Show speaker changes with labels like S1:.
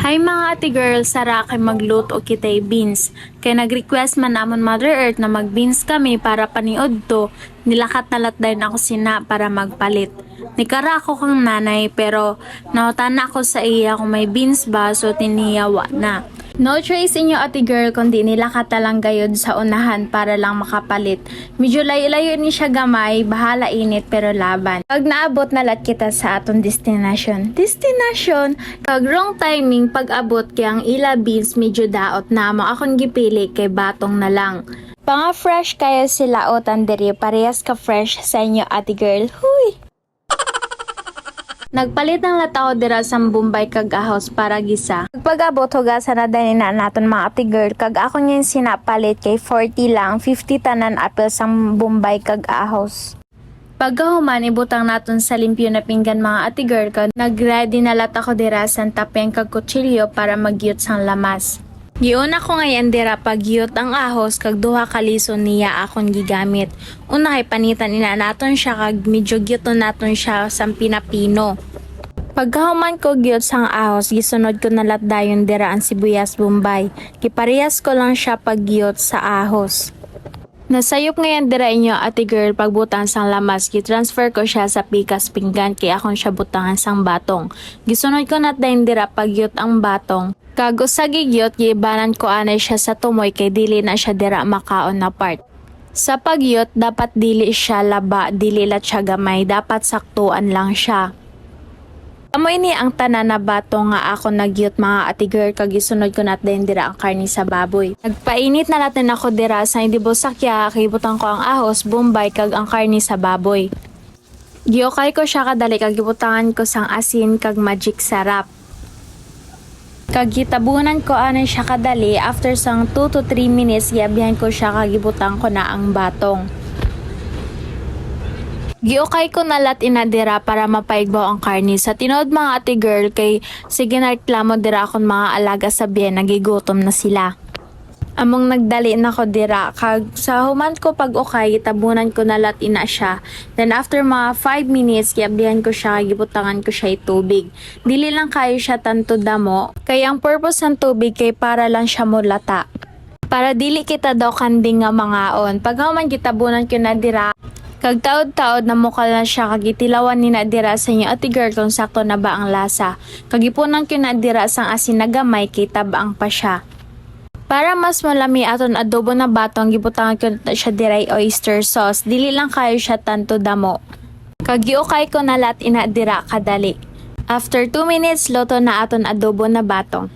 S1: Hi mga ate girl, sara kay magluto kitay beans. Kay nag-request man namon Mother Earth na mag-beans kami para paniod to, nilakat nalat din ako sina para magpalit. Nikara ako kang nanay pero nautana ako sa iya kung may beans ba so tiniyawa na. No choice inyo ate girl kundi nilakat na lang gayod sa unahan para lang makapalit. Medyo layo-layo ni siya gamay, bahala init pero laban. Pag naabot na lat kita sa aton destination. Pag wrong timing pag abot kay ang ila beans medyo daot na mo akong gipili kay batong na lang. Panga fresh kayo sila o tanderi, parehas ka fresh sa inyo ate girl. Huy! Nagpalit ng lataw dira sa Bombay kag ahos para gisa. Pag-abot hugasan na din na naton mga ate girl kag ako ngayon sinapalit kay 40 lang, 50 tanan apel sang Bombay kag ahos. Pagkahuman ibutang naton sa limpyo na pinggan mga ate girl kag nagready na lat ako dira sa tapeng kag kutsilyo para magyut sang lamas. Giuna ko ngayon dira pagyut ang ahos kag duha ka lison niya akong gigamit. Una kay panitan ina naton siya kag medyo gyuton naton siya sa pinapino. Pagkahuman ko gyut sang ahos, gisunod ko na lat dayon dira ang sibuyas Bombay. Giparehas ko lang siya pagyut sa ahos. Nasayop ngayon dira inyo ate girl pagbutang sang lamas, gitransfer ko siya sa pikas pinggan kay akong siya butangan sang batong. Gisunod ko nat dayon dira pagyut ang batong. Kag sa gigyot giibanan ko anay siya sa tumoy kay dili na siya dira makaon na part. Sa pagyot dapat dili siya laba, dili lat siya gamay, dapat saktuan lang siya. Amo ini ang tanan na batong nga ako nagyot mga ate girl kag gisunod ko nat din dira ang karni sa baboy. Nagpainit na natin ako dira sa hindi busakya kay butang ko ang ahos, Bombay kag ang karni sa baboy. Giokay ko siya kadali kag gibutangan ko sang asin kag magic sarap. Kag gitabunan ko anay siya kadali, after sang 2 to 3 minutes giabihan ko siya kag gibutang ko na ang batong. Giukay ko na lat inadira para mapaigbaw ang karni. Sa tinood mga ate girl kay sige na reklamo dira akong mga alaga sa biyen nagigutom na sila. Among nagdali na ko dira kag sa human ko pag ukay tabunan ko na lat ina siya. Then after mga 5 minutes giablihan ko siya gibutangan ko siya tubig. Dili lang kayo siya tanto damo kay ang purpose ng tubig kay para lang siya mulata. Para dili kita daw kanding nga mangaon. Pag human gitabunan ko na dira kag taod-taod na mukha na siya kag itilawan ni na dira sa inyo ate girl kung sakto na ba ang lasa. Kag ipunan ko na dira sang asin na gamay kay tabaang pa siya. Para mas malami aton adobo na batong gibutangan ko na siya diray oyster sauce. Dili lang kayo siya tanto damo. Kag giukay ko na lat ina dira kadali. After 2 minutes luto na aton adobo na batong.